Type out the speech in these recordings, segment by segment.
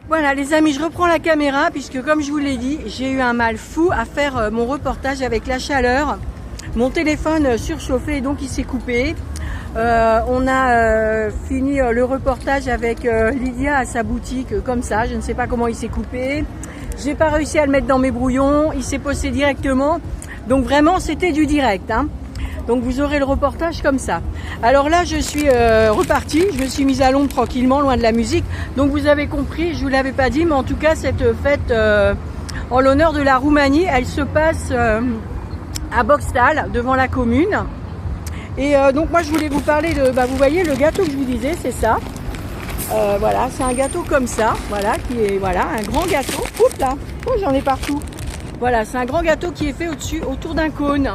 Voilà les amis, je reprends la caméra puisque comme je vous l'ai dit, j'ai eu un mal fou à faire mon reportage avec la chaleur. Mon téléphone surchauffé, donc il s'est coupé. On a fini le reportage avec Lydia à sa boutique comme ça, je ne sais pas comment il s'est coupé. J'ai pas réussi à le mettre dans mes brouillons, il s'est posté directement. Donc vraiment c'était du direct, hein. Donc vous aurez le reportage comme ça. Alors là je suis repartie, je me suis mise à l'ombre tranquillement, loin de la musique. Donc vous avez compris, je vous l'avais pas dit, mais en tout cas cette fête en l'honneur de la Roumanie, elle se passe à Boxtal, devant la commune. Et donc moi je voulais vous parler de, vous voyez le gâteau que je vous disais, c'est ça. Voilà, c'est un gâteau comme ça, voilà, qui est un grand gâteau. Oups là, oh, j'en ai partout. Voilà, c'est un grand gâteau qui est fait autour d'un cône.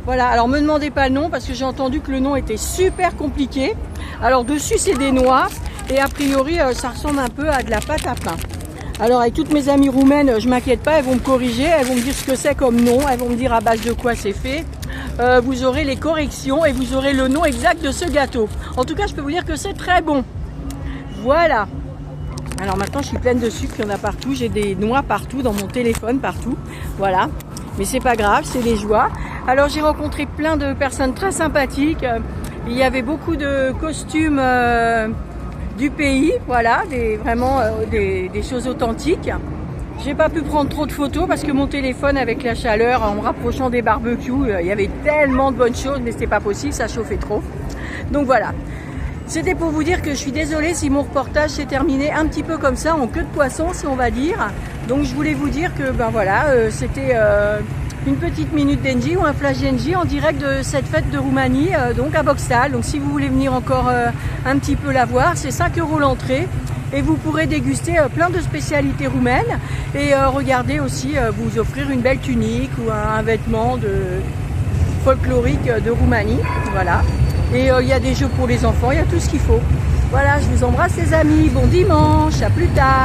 Voilà, alors me demandez pas le nom parce que j'ai entendu que le nom était super compliqué. Alors dessus c'est des noix et a priori ça ressemble un peu à de la pâte à pain. Alors avec toutes mes amies roumaines, je m'inquiète pas, elles vont me corriger, elles vont me dire ce que c'est comme nom, elles vont me dire à base de quoi c'est fait. Vous aurez les corrections et vous aurez le nom exact de ce gâteau. En tout cas, je peux vous dire que c'est très bon. Voilà. Alors maintenant, je suis pleine de sucre, il y en a partout, j'ai des noix partout, dans mon téléphone, partout. Voilà. Mais c'est pas grave, c'est les joies. Alors j'ai rencontré plein de personnes très sympathiques. Il y avait beaucoup de costumes du pays, voilà, des choses authentiques. J'ai pas pu prendre trop de photos parce que mon téléphone avec la chaleur, en me rapprochant des barbecues, il y avait tellement de bonnes choses, mais c'était pas possible, ça chauffait trop. Donc voilà. C'était pour vous dire que je suis désolée si mon reportage s'est terminé un petit peu comme ça, en queue de poisson si on va dire. Donc je voulais vous dire que c'était une petite minute d'Engie ou un flash d'Engie en direct de cette fête de Roumanie, donc à Boxtal. Donc si vous voulez venir encore un petit peu la voir, c'est 5 € l'entrée. Et vous pourrez déguster plein de spécialités roumaines et regarder aussi vous offrir une belle tunique ou un vêtement folklorique de Roumanie. Voilà. Et il y a des jeux pour les enfants, il y a tout ce qu'il faut. Voilà, je vous embrasse les amis, bon dimanche, à plus tard.